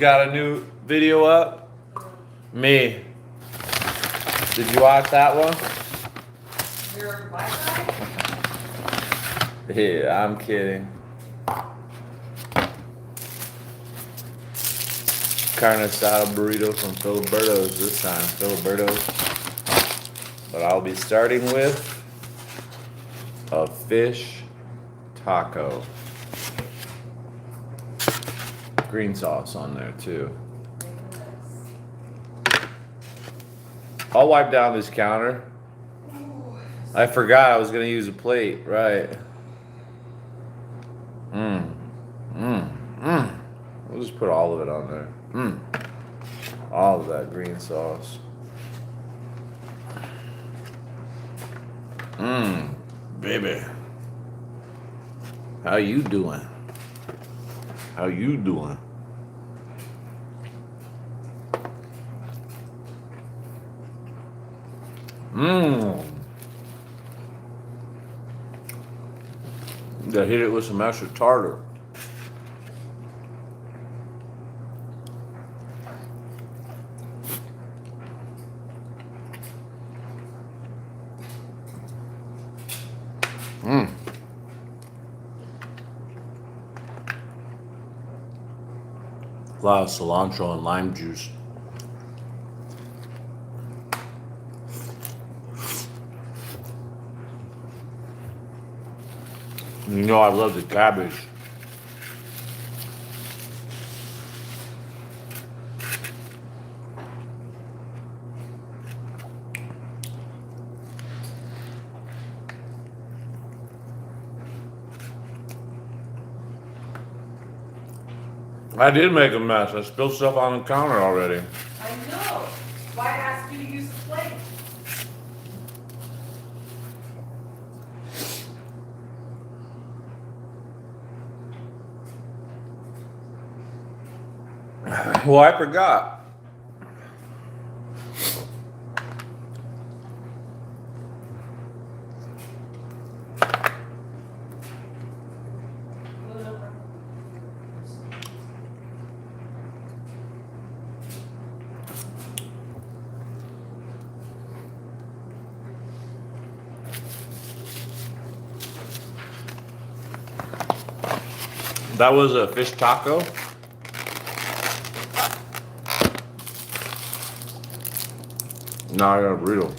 Got a new video up? Me. Did you watch that one? Your Wi-Fi? Yeah, I'm kidding. Carne asada burrito from Filiberto's this time. Filiberto's. But I'll be starting with a fish taco. Green sauce on there too. I'll wipe down this counter. I forgot I was gonna use a plate, right? We'll just put all of it on there. All of that green sauce. Baby. How you doing? How you doing? Gotta hit it with some extra tartar. A lot of cilantro and lime juice. You know I love the cabbage. I did make a mess. I spilled stuff on the counter already. I know. Why ask you to use the plate? Well, I forgot. That was a fish taco. Now I got a burrito.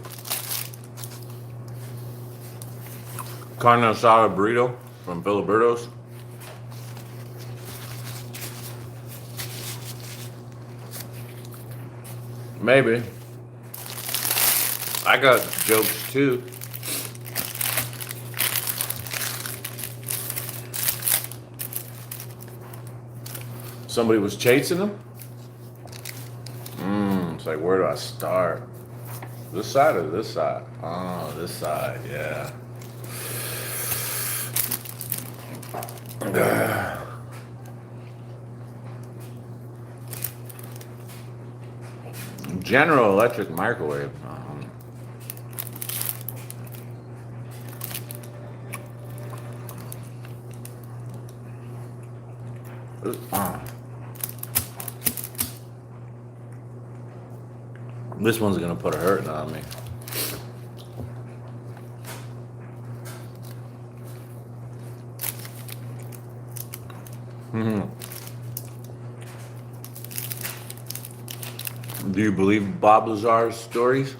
Carne asada burrito from Filiberto's. Maybe. I got jokes too. Somebody was chasing him? It's like, where do I start? This side or this side? Oh, this side, yeah. General Electric microwave. This one's gonna put a hurting on me. Do you believe Bob Lazar's stories?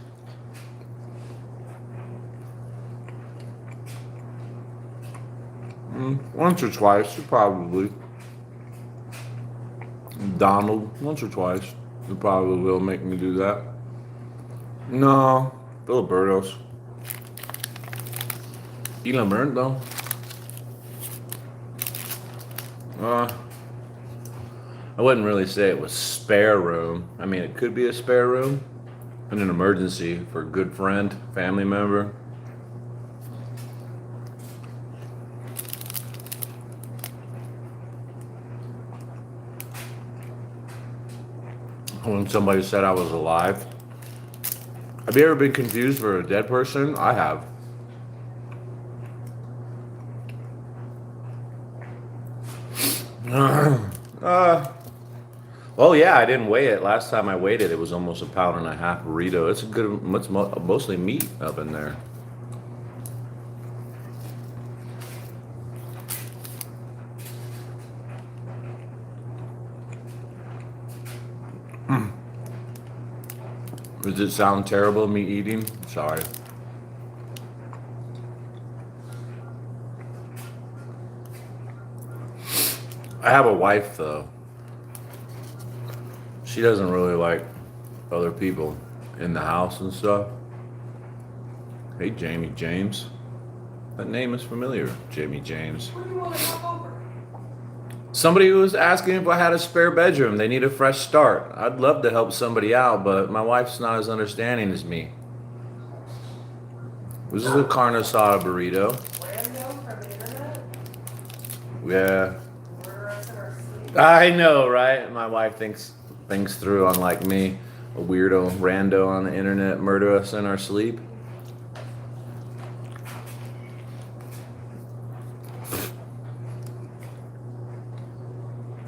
Once or twice, probably. Donald, once or twice. You probably will make me do that. No, Filiberto's. Elon Burnt though. I wouldn't really say it was spare room. I mean, it could be a spare room in an emergency for a good friend, family member. When somebody said I was alive. Have you ever been confused for a dead person? I have. Well, Oh yeah, I didn't weigh it. Last time I weighed it, it was almost 1.5 pounds burrito. It's a good, it's mostly meat up in there. Does it sound terrible, me eating? Sorry. I have a wife though. She doesn't really like other people in the house and stuff. Hey, Jamie James. That name is familiar, Jamie James. Who do you want to come over? Somebody who was asking if I had a spare bedroom. They need a fresh start. I'd love to help somebody out, but my wife's not as understanding as me. This is a carne asada burrito. Rando from the internet? Yeah. Murder us in our sleep? I know, right? My wife thinks things through, unlike me. A weirdo rando on the internet murder us in our sleep.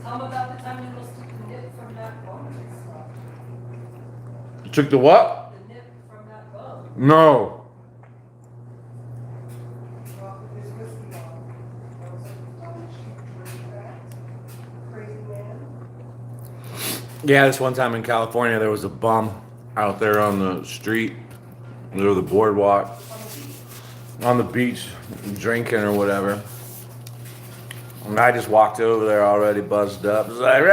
Tell them about the time you lost the nip from that bone and stuff. Took the what? The nip from that bone. No. Well, his whiskey on. I was like, oh, she drink that. Crazy man. Yeah, this one time in California, there was a bum out there on the street, near the boardwalk, on the beach, drinking or whatever. And I just walked over there already buzzed up. It was like,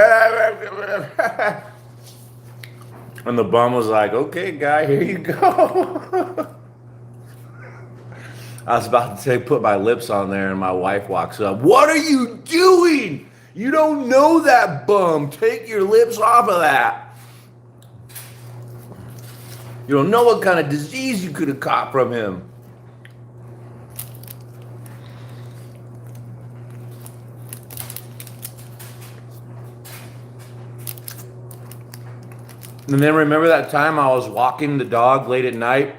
and the bum was like, okay, guy, here you go. I was about to put my lips on there, and my wife walks up. What are you doing? You don't know that bum. Take your lips off of that. You don't know what kind of disease you could have caught from him. And then remember that time I was walking the dog late at night,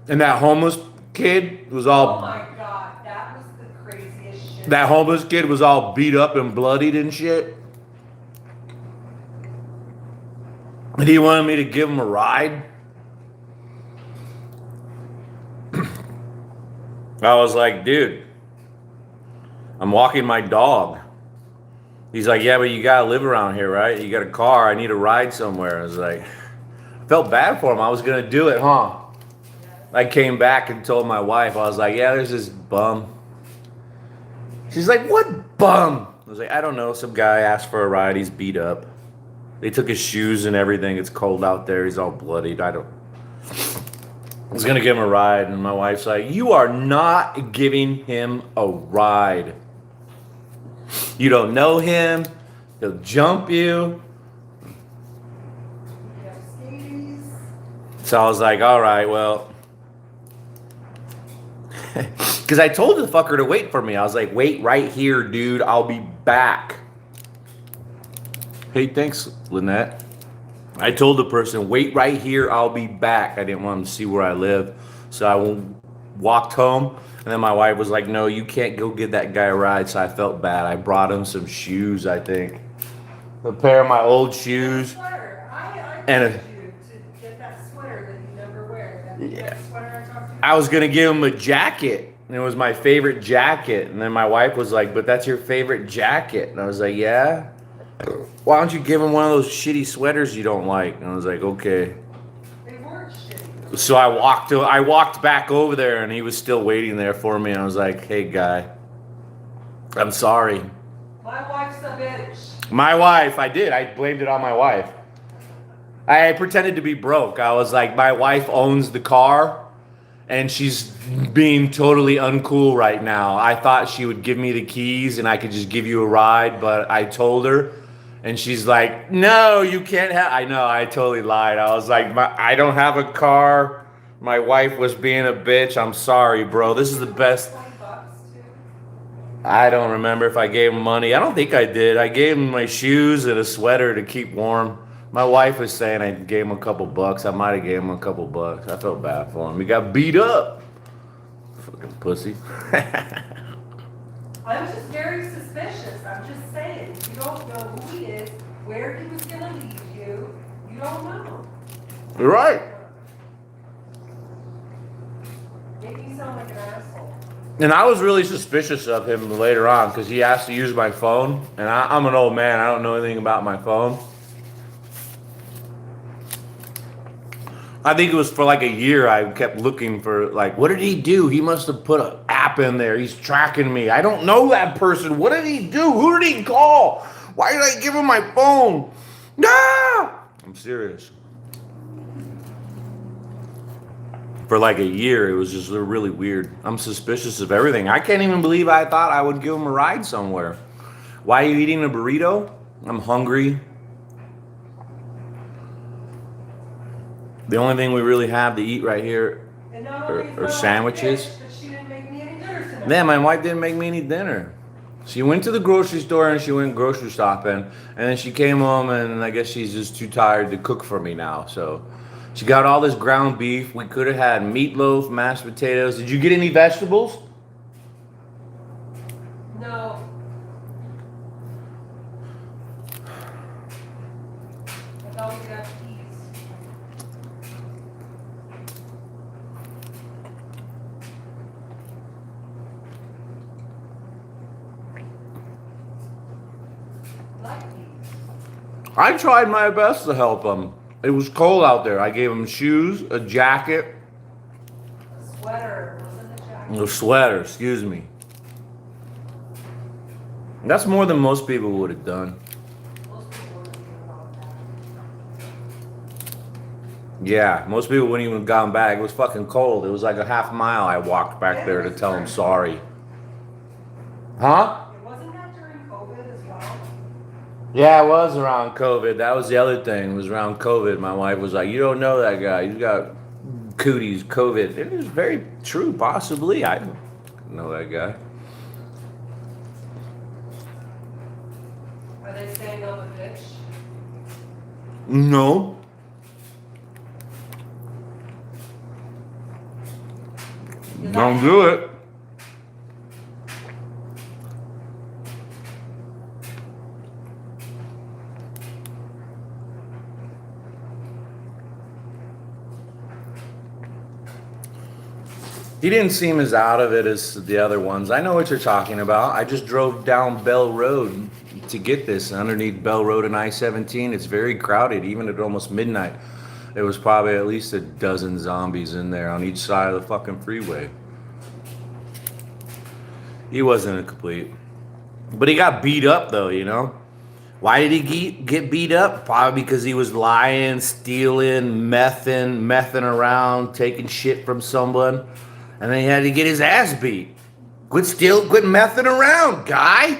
and that homeless kid was Oh all my god, that was the craziest shit. that homeless kid was all beat up and bloodied and shit. And he wanted me to give him a ride. I was like, dude, I'm walking my dog. He's like, yeah, but you gotta live around here, right? You got a car. I need a ride somewhere. I was like, I felt bad for him. I was gonna do it, huh? I came back and told my wife, I was like, yeah, there's this bum. She's like, what bum? I was like, I don't know. Some guy asked for a ride. He's beat up. They took his shoes and everything. It's cold out there. He's all bloodied. I was gonna give him a ride, and my wife's like, you are not giving him a ride. You don't know him. He'll jump you. You have scabies. So I was like, all right, well. Because I told the fucker to wait for me. I was like, wait right here, dude. I'll be back. Hey, thanks, Lynette. I told the person, wait right here. I'll be back. I didn't want him to see where I live. So I walked home. And then my wife was like, no, you can't go give that guy a ride. So I felt bad. I brought him some shoes, I think. A pair of my old shoes. Sweater. I And told you to get that sweater that you never wear. That Yeah. sweater I talked to you I was going to give him a jacket. And it was my favorite jacket. And then my wife was like, but that's your favorite jacket. And I was like, yeah. Why don't you give him one of those shitty sweaters you don't like? And I was like, okay. They weren't shitty. So I walked back over there, and he was still waiting there for me. And I was like, hey, guy, I'm sorry. My wife's a bitch. My wife, I did. I blamed it on my wife. I pretended to be broke. I was like, my wife owns the car, and she's being totally uncool right now. I thought she would give me the keys, and I could just give you a ride, but I told her. And she's like, no, you can't have. I know, I totally lied. I was like, I don't have a car. My wife was being a bitch. I'm sorry, bro. This is the best. $20 too. I don't remember if I gave him money. I don't think I did. I gave him my shoes and a sweater to keep warm. My wife was saying I gave him a couple bucks. I might have gave him a couple bucks. I felt bad for him. He got beat up. Fucking pussy. I was just very suspicious. I'm just saying. You don't know who he is. where he was gonna leave you. You don't know. You're right. Make me sound like an asshole. And I was really suspicious of him later on because he asked to use my phone, and I'm an old man. I don't know anything about my phone. I think it was for like a year. I kept looking for like, what did he do? He must have put an app in there. He's tracking me. I don't know that person. What did he do? Who did he call? Why did I give him my phone? Ah! I'm serious. For like a year, it was just really weird. I'm suspicious of everything. I can't even believe I thought I would give him a ride somewhere. Why are you eating a burrito? I'm hungry. The only thing we really have to eat right here And not only or sandwiches. But she didn't make me any dinner tonight. Man, my wife didn't make me any dinner. She went to the grocery store and she went grocery shopping, and then she came home and I guess she's just too tired to cook for me now. So she got all this ground beef. We could have had meatloaf, mashed potatoes. Did you get any vegetables? No. I thought we could have peas. Like peas. I tried my best to help him. It was cold out there. I gave him shoes, a jacket, A sweater, wasn't a jacket. a sweater, excuse me. That's more than most people would have done. Most people wouldn't think about that. Yeah, most people wouldn't even have gone back. It was fucking cold. It was like a half mile I walked back there to tell him sorry. Huh? It wasn't that during COVID as well? Yeah, it was around COVID. That was the other thing. It was around COVID. My wife was like, "You don't know that guy. He's got cooties, COVID." It is very true, possibly. I don't know that guy. Are they saying I'm a bitch? No. Don't do it. He didn't seem as out of it as the other ones. I know what you're talking about. I just drove down Bell Road to get this. Underneath Bell Road and I-17, it's very crowded, even at almost midnight. There was probably at least a dozen zombies in there on each side of the fucking freeway. He wasn't a complete. But he got beat up though, you know? Why did he get beat up? Probably because he was lying, stealing, messing around, taking shit from someone. And then he had to get his ass beat. Quit messing around, guy. I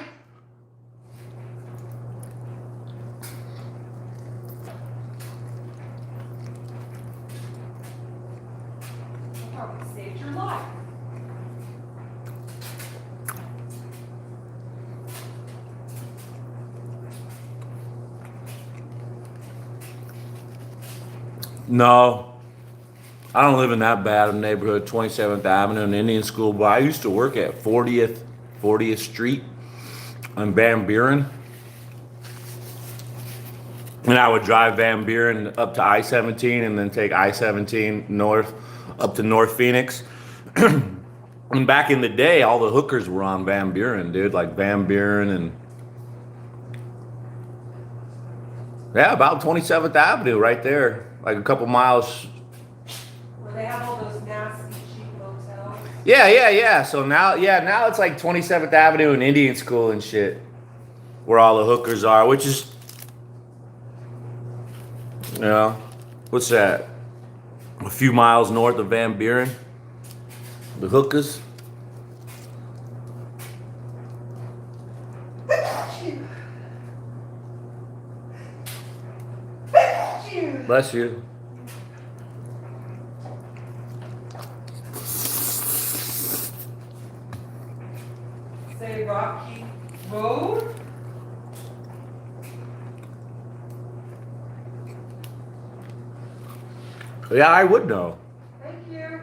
probably saved your life. No. I don't live in that bad of a neighborhood, 27th Avenue and Indian School, but I used to work at 40th Street on Van Buren. And I would drive Van Buren up to I-17 and then take I-17 north up to North Phoenix. And back in the day, all the hookers were on Van Buren, dude, like Van Buren and yeah, about 27th Avenue right there, like a couple miles. Where they have all those nasty cheap motels. Yeah. So now it's like 27th Avenue and Indian School and shit, where all the hookers are, which is, you know, what's that? A few miles north of Van Buren. The hookers. Bless you. Say Rocky Road. Yeah, I would know. Thank you.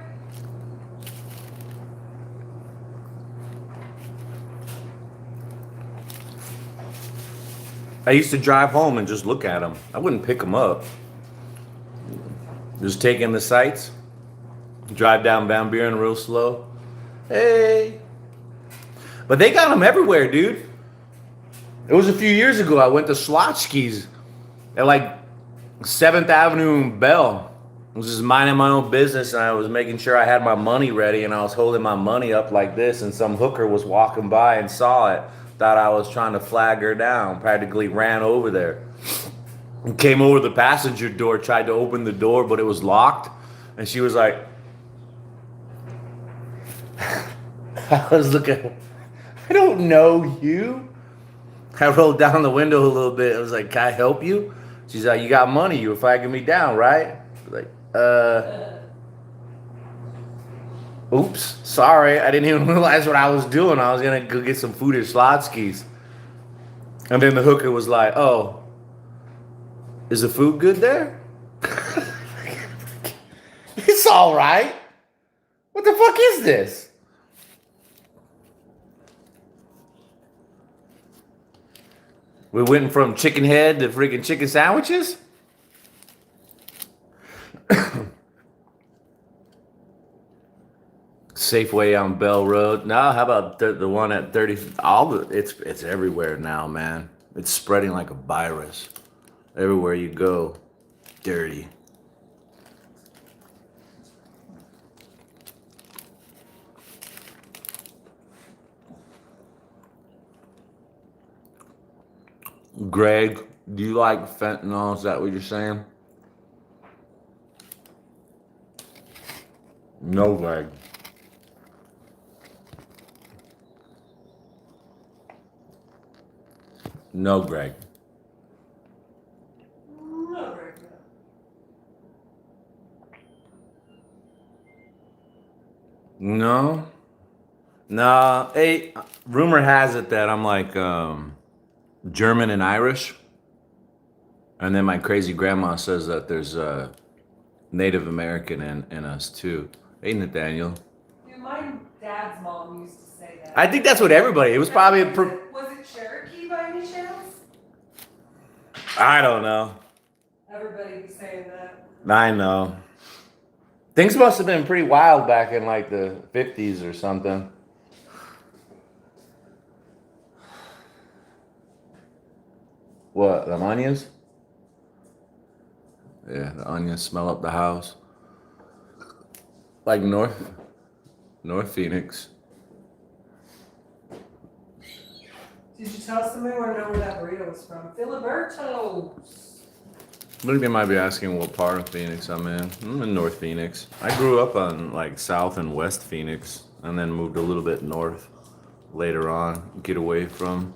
I used to drive home and just look at them. I wouldn't pick them up. Just take in the sights. Drive down Van Buren real slow. Hey. But they got them everywhere, dude. It was a few years ago. I went to Slotsky's at like 7th Avenue in Bell. I was just minding my own business, and I was making sure I had my money ready, and I was holding my money up like this, and some hooker was walking by and saw it, thought I was trying to flag her down, practically ran over there. And came over the passenger door, tried to open the door, but it was locked. And she was like, I was looking, I don't know you. I rolled down the window a little bit. I was like, can I help you? She's like, you got money. You were flagging me down, right? I was like, oops, sorry. I didn't even realize what I was doing. I was going to go get some food at Slotsky's. And then the hooker was like, oh, is the food good there? It's all right. What the fuck is this? We went from chicken head to freaking chicken sandwiches? Safeway on Bell Road. No, how about the one at 30? It's everywhere now, man. It's spreading like a virus. Everywhere you go, dirty. Greg, do you like fentanyl? Is that what you're saying? No, Greg. No, Greg. No, Greg, no. No? No. Hey, rumor has it that I'm like German and Irish. And then my crazy grandma says that there's Native American in us too. Hey, Nathaniel. Dude, my dad's mom used to say that. I think that's what everybody. It was probably Was it Cherokee by any chance? I don't know. Everybody be saying that. I know. Things must have been pretty wild back in like the 50s or something. What, the onions? Yeah, the onions smell up the house. Like North Phoenix. Did you tell somebody want to know where that burrito was from? Filiberto's. Maybe might be asking what part of Phoenix I'm in. I'm in North Phoenix. I grew up on like South and West Phoenix, and then moved a little bit north later on. Get away from.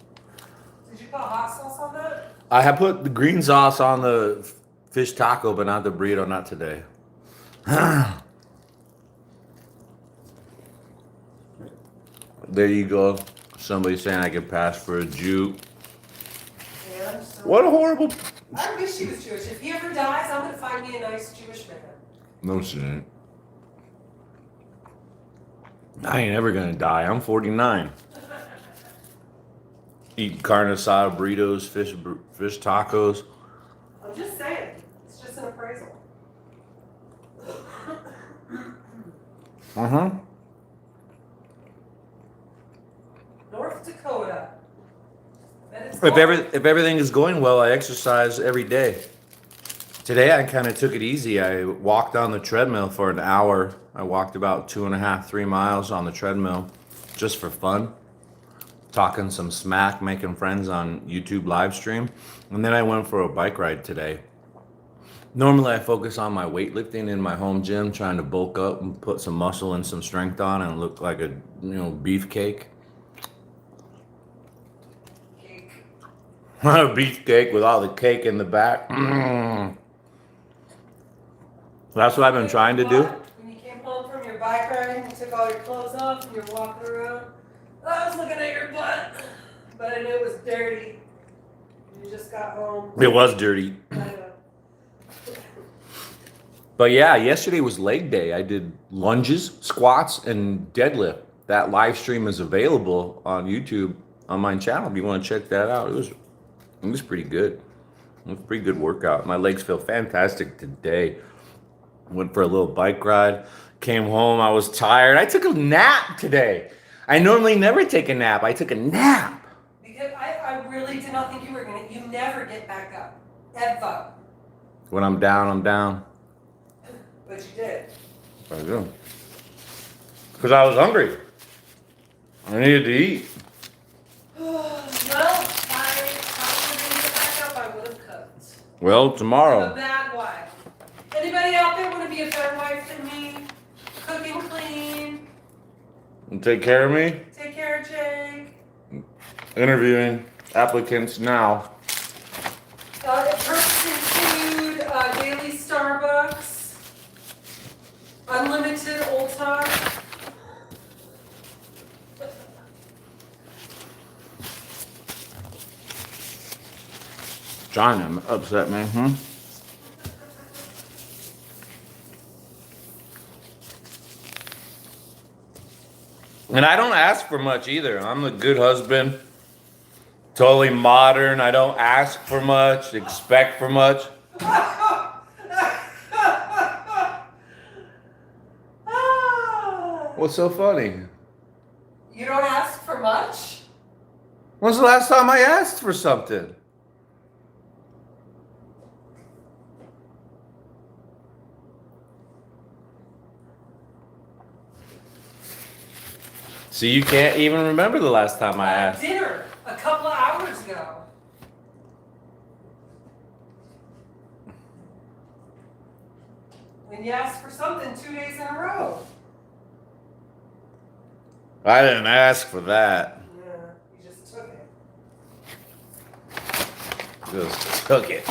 Did you put hot sauce on that? I have put the green sauce on the fish taco, but not the burrito. Not today. There you go. Somebody saying I could pass for a Jew. Yeah, I'm so. What a horrible. I wish he was Jewish. If he ever dies, I'm gonna find me a nice Jewish man. No shit. I ain't ever gonna die. I'm 49. Eat carne asada, burritos, fish tacos. I'm just saying. It's just an appraisal. North Dakota. If everything is going well, I exercise every day. Today I kind of took it easy. I walked on the treadmill for an hour. I walked about 2.5, 3 miles on the treadmill, just for fun. Talking some smack, making friends on YouTube live stream. And then I went for a bike ride today. Normally I focus on my weightlifting in my home gym, trying to bulk up and put some muscle and some strength on and look like a beefcake. Cake. Beefcake with all the cake in the back. That's what I've been trying to do. When you came home from your bike ride, you took all your clothes off and you're walking around. I was looking at your butt, but I knew it was dirty. You just got home. It was dirty. I know. But yeah, yesterday was leg day. I did lunges, squats, and deadlift. That live stream is available on YouTube on my channel if you want to check that out. It It was pretty good. It was a pretty good workout. My legs feel fantastic today. Went for a little bike ride. Came home. I was tired. I took a nap today. I normally never take a nap. I took a nap. Because I really did not think you were gonna. You never get back up, ever. When I'm down, I'm down. But you did. I do. Because I was hungry. I needed to eat. Well, if I were gonna get back up, I would have cooked. Well, I'm a tomorrow. bad wife. Anybody out there want to be a better wife than me? Cook and clean. You take care of me. Take care of Jake. Interviewing applicants now. Perks include daily Starbucks, unlimited Old Time. Trying to upset me, And I don't ask for much either. I'm a good husband. Totally modern. I don't ask for much, expect for much. What's so funny? You don't ask for much? When's the last time I asked for something? See, you can't even remember the last time I asked. Dinner a couple of hours ago. When you asked for something 2 days in a row. I didn't ask for that. Yeah, you just took it. Just took it.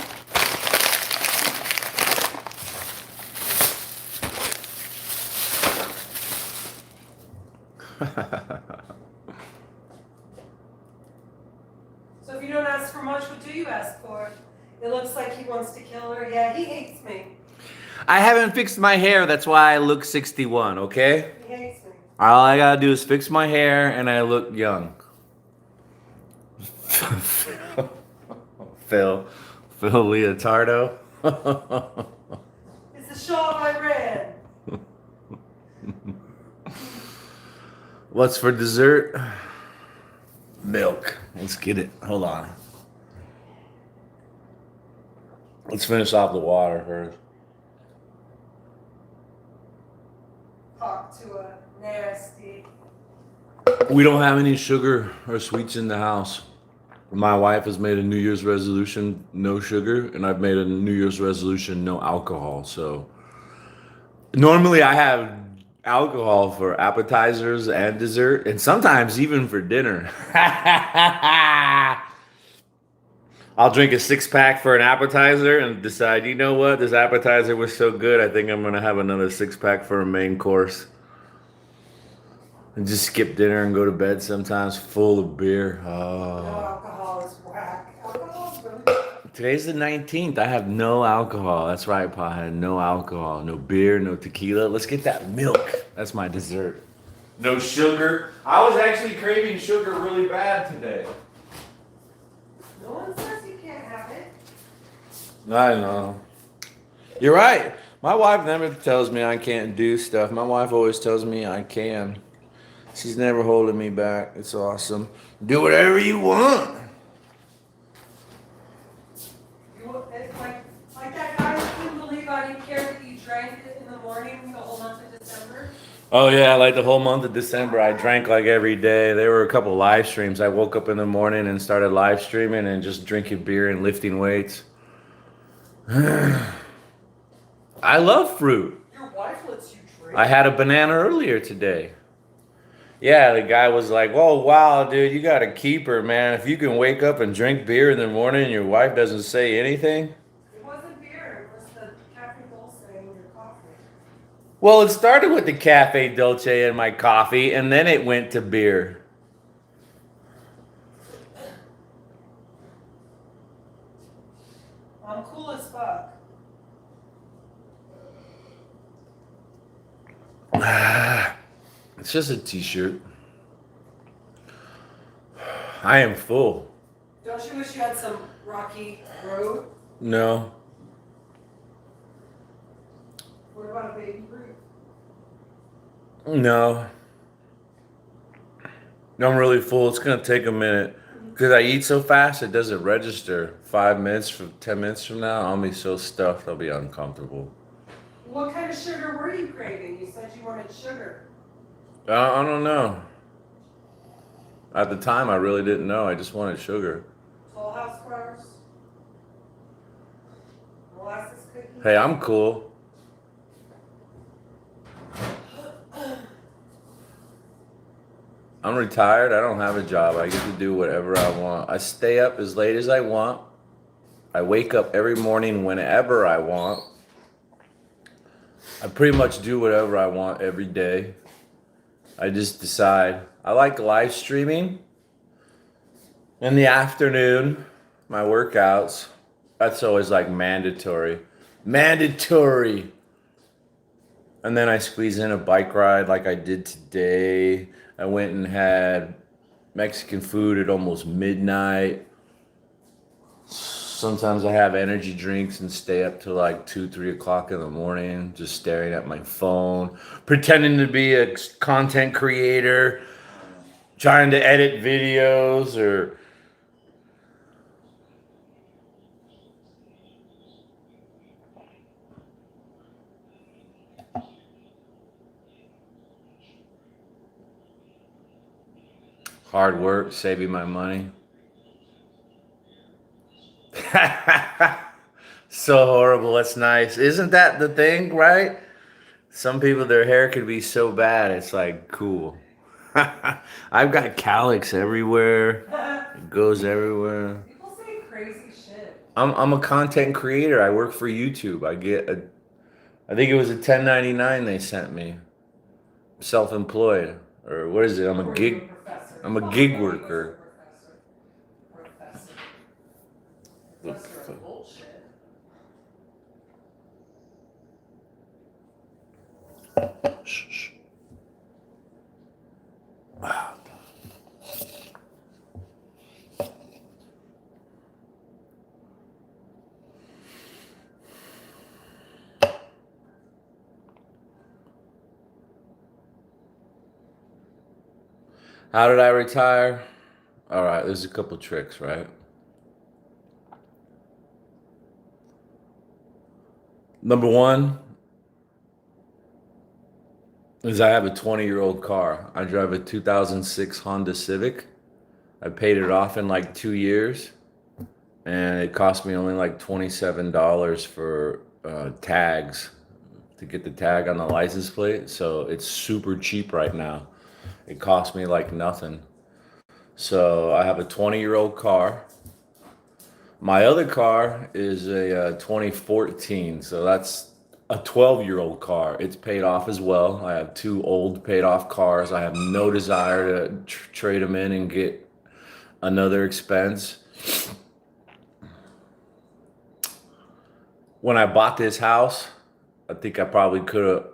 So if you don't ask for much, what do you ask for? It looks like he wants to kill her. Yeah, he hates me. I haven't fixed my hair, that's why I look 61, okay? He hates me. All I gotta do is fix my hair and I look young. Phil Leotardo. It's the shawl I read. What's for dessert? Milk. Let's get it. Hold on. Let's finish off the water first. Talk to a nasty. We don't have any sugar or sweets in the house. My wife has made a New Year's resolution, no sugar, and I've made a New Year's resolution, no alcohol. So normally I have alcohol for appetizers and dessert, and sometimes even for dinner. I'll drink a 6-pack for an appetizer and decide, you know what, this appetizer was so good, I think I'm gonna have another 6-pack for a main course. And just skip dinner and go to bed sometimes full of beer. No Oh. alcohol is whack. Alcohol is really. Today's the 19th. I have no alcohol. That's right, Pothead. No alcohol. No beer, no tequila. Let's get that milk. That's my dessert. No sugar. I was actually craving sugar really bad today. No one says you can't have it. I know. You're right. My wife never tells me I can't do stuff. My wife always tells me I can. She's never holding me back. It's awesome. Do whatever you want. It's like that guy who couldn't believe I didn't care that you drank it in the morning the whole month of December. Oh yeah, like the whole month of December, I drank like every day. There were a couple live streams. I woke up in the morning and started live streaming and just drinking beer and lifting weights. I love fruit. Your wife lets you drink. I had a banana earlier today. Yeah, the guy was like, "Oh wow, dude, you got a keeper, man. If you can wake up and drink beer in the morning and your wife doesn't say anything." It wasn't beer, it was the cafe dulce in your coffee. Well, it started with the Cafe Dolce in my coffee, and then it went to beer. I'm cool as fuck. It's just a t-shirt. I am full. Don't you wish you had some rocky road? No. What about a baby Ruth? No. I'm really full. It's gonna take a minute. Because I eat so fast, it doesn't register. 5 minutes from 10 minutes from now, I'll be so stuffed, I'll be uncomfortable. What kind of sugar were you craving? You said you wanted sugar. I don't know. At the time, I really didn't know. I just wanted sugar. Toll House Crumbs? Molasses cookies? Hey, I'm cool. I'm retired. I don't have a job. I get to do whatever I want. I stay up as late as I want. I wake up every morning whenever I want. I pretty much do whatever I want every day. I just decide. I like live streaming in the afternoon, my workouts. That's always like mandatory. Mandatory. And then I squeeze in a bike ride like I did today. I went and had Mexican food at almost midnight. Sometimes I have energy drinks and stay up till like 2, 3 o'clock in the morning, just staring at my phone, pretending to be a content creator, trying to edit videos or hard work, saving my money. So horrible. That's nice. Isn't that the thing, right? Some people, their hair could be so bad, it's like cool. I've got calyx everywhere. It goes everywhere. People say crazy shit. I'm a content creator. I work for YouTube. I think it was a 1099 they sent me. Self-employed. Or what is it? I'm a gig worker. Professor of bullshit. Shh. Wow. How did I retire? All right, there's a couple tricks, right? Number one is I have a 20-year-old car. I drive a 2006 Honda Civic. I paid it off in like 2 years, and it cost me only like $27 for tags to get the tag on the license plate. So it's super cheap right now. It cost me like nothing. So I have a 20-year-old car. My other car is a 2014, so that's a 12-year-old car. It's paid off as well. I have 2 old paid off cars. I have no desire to trade them in and get another expense. When I bought this house, I think I probably could have.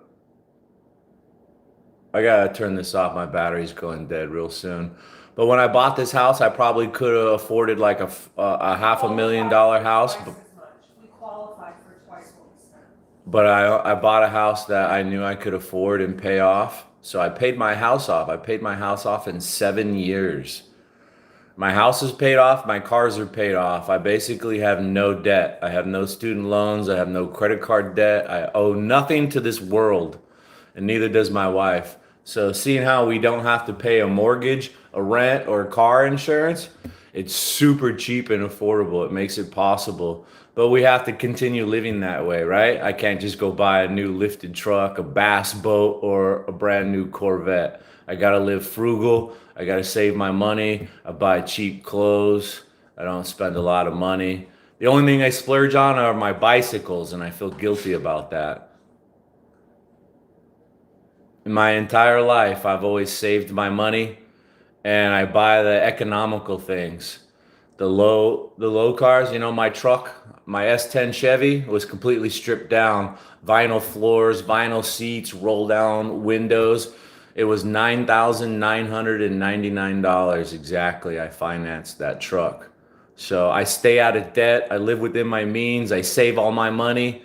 I gotta turn this off. My battery's going dead real soon. But when I bought this house, I probably could have afforded like a $500,000 house. We qualified for twice what we spent. But I bought a house that I knew I could afford and pay off. So I paid my house off. I paid my house off in 7 years. My house is paid off. My cars are paid off. I basically have no debt. I have no student loans. I have no credit card debt. I owe nothing to this world, and neither does my wife. So seeing how we don't have to pay a mortgage, a rent, or car insurance, it's super cheap and affordable. It makes it possible. But we have to continue living that way, right? I can't just go buy a new lifted truck, a bass boat, or a brand new Corvette. I gotta live frugal. I gotta save my money. I buy cheap clothes. I don't spend a lot of money. The only thing I splurge on are my bicycles, and I feel guilty about that. In my entire life, I've always saved my money, and I buy the economical things. The low cars, my truck, my S10 Chevy was completely stripped down, vinyl floors, vinyl seats, roll down windows. It was $9,999 exactly. I financed that truck. So I stay out of debt. I live within my means. I save all my money,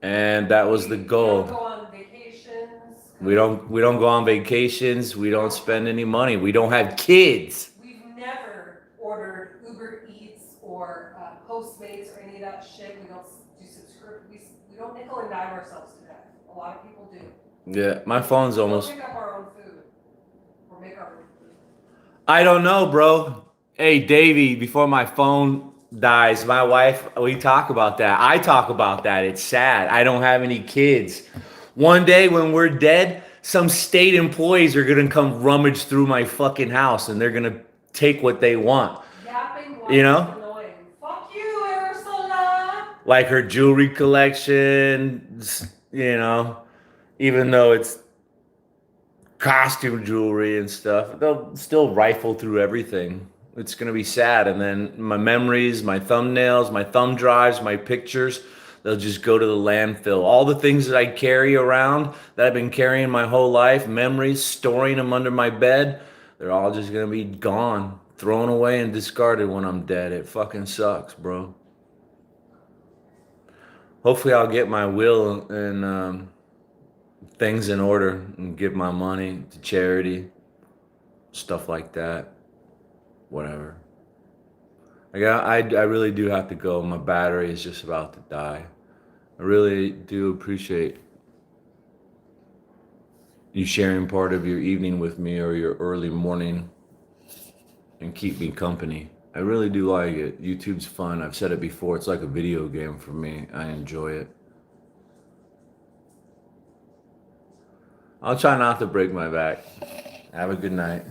and that was the We don't goal. go on vacations. We don't go on vacations. We don't spend any money. We don't have kids. We've never ordered Uber Eats or Postmates or any of that shit. We don't do subscription. We don't nickel and dime ourselves to death. A lot of people do. Yeah, my phone's We almost. don't pick up our own food or make our own food. I don't know, bro. Hey, Davey, before my phone dies, my wife, we talk about that. I talk about that. It's sad. I don't have any kids. One day when we're dead, some state employees are going to come rummage through my fucking house and they're going to take what they want. Yapping while You know? it's annoying. Fuck you, Ursula. Like her jewelry collection, even though it's costume jewelry and stuff, they'll still rifle through everything. It's going to be sad. And then my memories, my thumbnails, my thumb drives, my pictures, they'll just go to the landfill. All the things that I carry around that I've been carrying my whole life, memories, storing them under my bed, they're all just going to be gone, thrown away and discarded when I'm dead. It fucking sucks, bro. Hopefully I'll get my will and things in order and give my money to charity, stuff like that. Whatever. I really do have to go. My battery is just about to die. I really do appreciate you sharing part of your evening with me or your early morning and keep me company. I really do like it. YouTube's fun. I've said it before. It's like a video game for me. I enjoy it. I'll try not to break my back. Have a good night.